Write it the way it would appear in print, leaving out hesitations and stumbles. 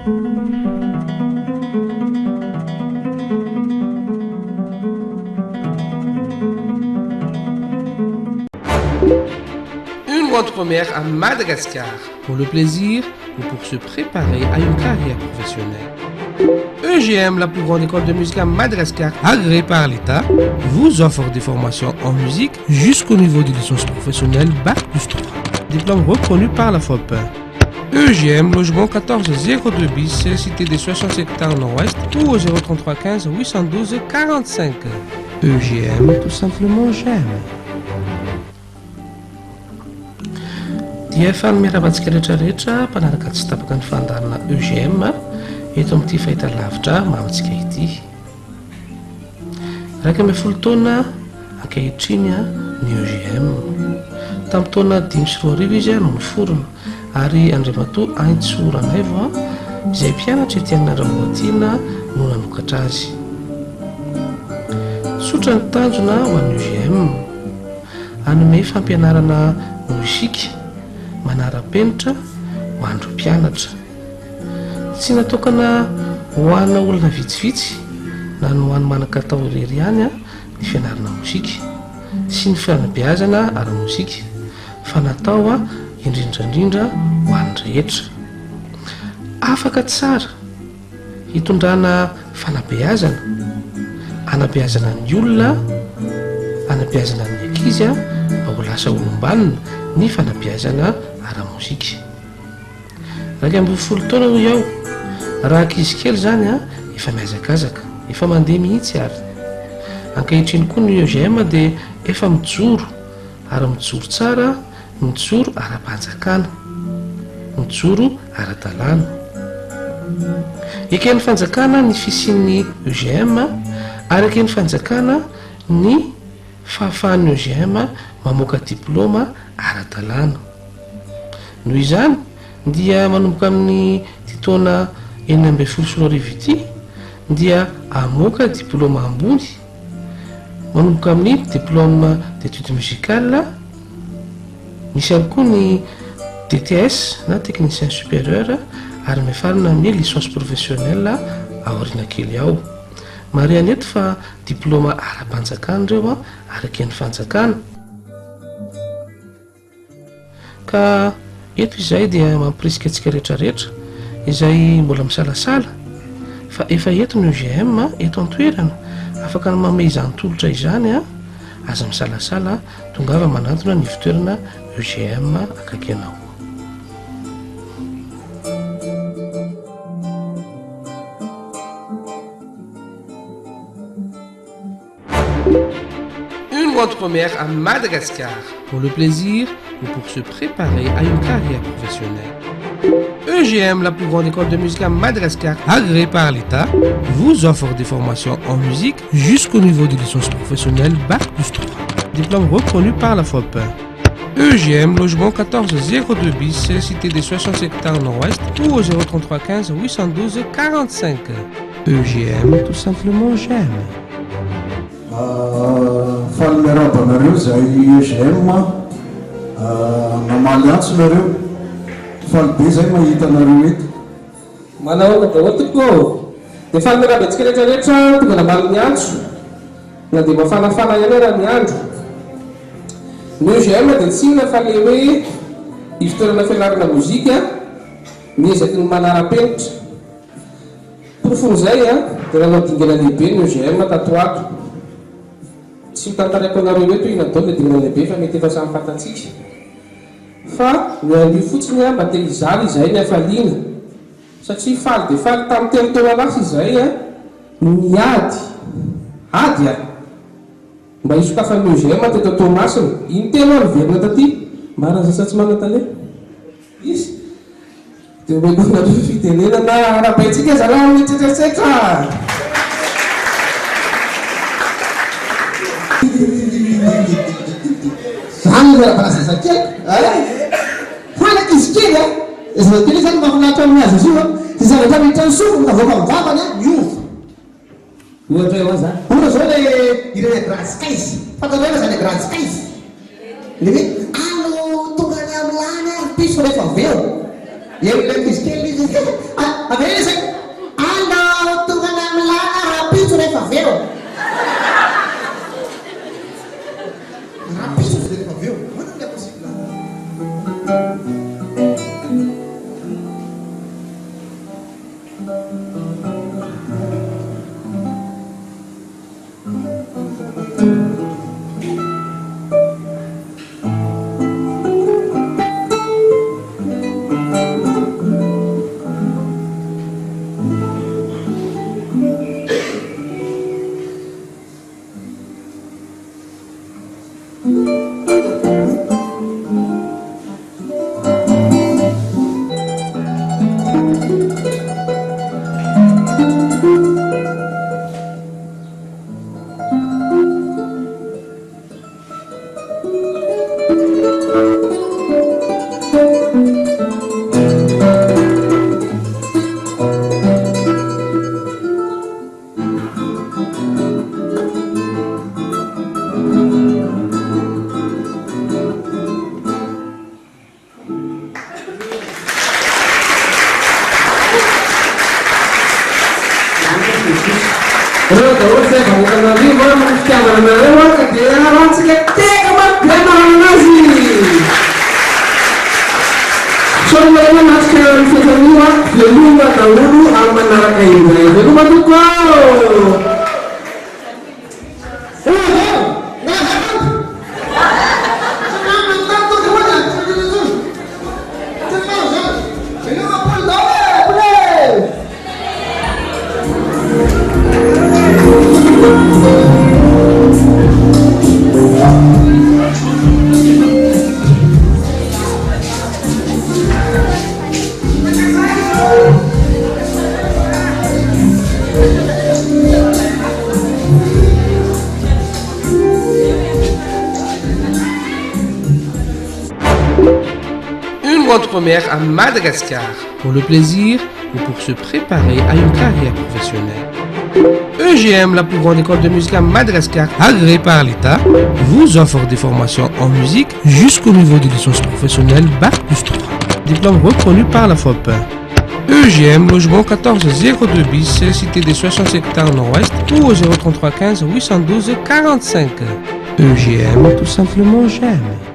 Une rentrée première à Madagascar, pour le plaisir ou pour se préparer à une carrière professionnelle. EGM, la plus grande école de musique à Madagascar, agréée par l'État, vous offre des formations en musique jusqu'au niveau de licence professionnelle Bac+3. Diplôme reconnu par la FOP. EGM, logement 1402 bis, cité des 60 hectares nord-ouest ou au 033 15 812 45. EGM, tout simplement j'aime. Dia efa miaravantsika rehetrarehetra mpanaraka tsy tapaka ny fandarana EGM eto amin'ity fahitalavitra mamantsika ity. Raika ambin'ny folo taona ankehitriny ny EGM. Tamin'ny taona 5 izy no niforona ary Andriamatoa Aintsoranaivo izay mpianatra ety Anaravoatina no nanokatra azy. Tsotra ny tanjona ho an'ny EGM, hanome fampianarana mozika manara-penitra ho andro mpianatra. Tsy natokana ho ana olona vitsivitsy na no any manan-katao irery ihany ny fianarana mozika sy ny fanabeazana ara-mozika, fa natao indrindrandrindra ho an'ny rehetra. Afaka tsara hitondrana fanabeazana, anabeazana ny olona, anabeazana ny ankizy mba ho lasa olombanina ny fanabeazana ara-mozika. Raika ambin'ny folo taona ho iaho, raha ankizy kely zany efa miazakazaka, efa mandeha mihitsy ary. Ankehitriny koa ny EGM dia efa mijoro ary mijoro tsara, mijoro ara-panjakana, mijoro ara-dalàna. Eken'ny fanjakana ny fisian'ny EGM ary eken'ny fanjakana ny fahafahan'ny EGM mamoaka diplôma ara-dalàna. Noho izany dia manomboka amin'ny taona 2024 ity dia amoaka diplôma ambony, manomboka amin'ny diplôme d'études musicales, misy ihany koa ny DTS na technicien supérieur ary mifarana amin'ny licence professionnelle aoriana kely ao. Mariana eto fa diplôma ara-panjakana ireo ary eken'ny fanjakana. Ka eto izay dia mampirisika antsika rehetrarehetra izay mbola misalasala fa efa eto ny EGM eto an-toerana, afaka manome izany-tolotra izany aza misalasala tongava manantona ny fitoerana EGM akaiky anao. Une rentrée première à Madagascar, pour le plaisir ou pour se préparer à une carrière professionnelle. EGM, la plus grande école de musique à Madagascar, agréée par l'État, vous offre des formations en musique jusqu'au niveau de licence professionnelle Bac+3. Diplôme reconnu par la FOP. EGM, logement 1402 bis, cité des 60 hectares nord-ouest ou au 033 15 812 45. EGM, tout simplement j'aime. Falmerabanareo zay EGM namaly antso nareo falibe zay mahita nareo eto manao daholo toko dia falmerabantsika rehetrarehetra tonga namaly ny antso na dia mafanafana ihany raha ny andro. Ny EGM dia tsinona fa le hoe hivitoerana fianarana mozika miezaky ny manara-penitra. Porofon' izay dia nanao dingana lehibe ny EGM tato ato. Tsy mitantarako anareo eto ina dao le dingana lehibe fa mety efa samy fantatsika. Fa ny an'io fotsiny mba te hizaly izay ny hafaliana. Satria faly dia faly tamin'ny telo taona lasa izay ady mba hisokafan'ny EGM teto Tomasina. Iny telo verina taty marina zasa tsy manatale izy dia omenonareo fitenenana arabaitsika zala amin'ny tsetratsetra. Zany miara-palasasakeko fanaky izy kely izana teny zany mafinahitra amin'ny azy izy io dia zavatra rehetra ny sofiny navoaka amin'ny vavany miova ohatra eo zany ohatra zao le ireny granskais fantarena zany granskais le hoe alo tonga ny amin'ny lany ary piso rehefa veo eo ilay izy kely izy avy eo zay alô tongana milana rapitso rehefa avy eo rapitso rehefa avy eo mana le possible Première à Madagascar, pour le plaisir ou pour se préparer à une carrière professionnelle. EGM, la plus grande école de musique à Madagascar, agréée par l'État, vous offre des formations en musique jusqu'au niveau de licence professionnelle Bac+3. Diplôme reconnu par la FOP. EGM, logement 1402 bis, cité des 65 hectares nord-ouest ou au 033 15 812 45. EGM, tout simplement j'aime.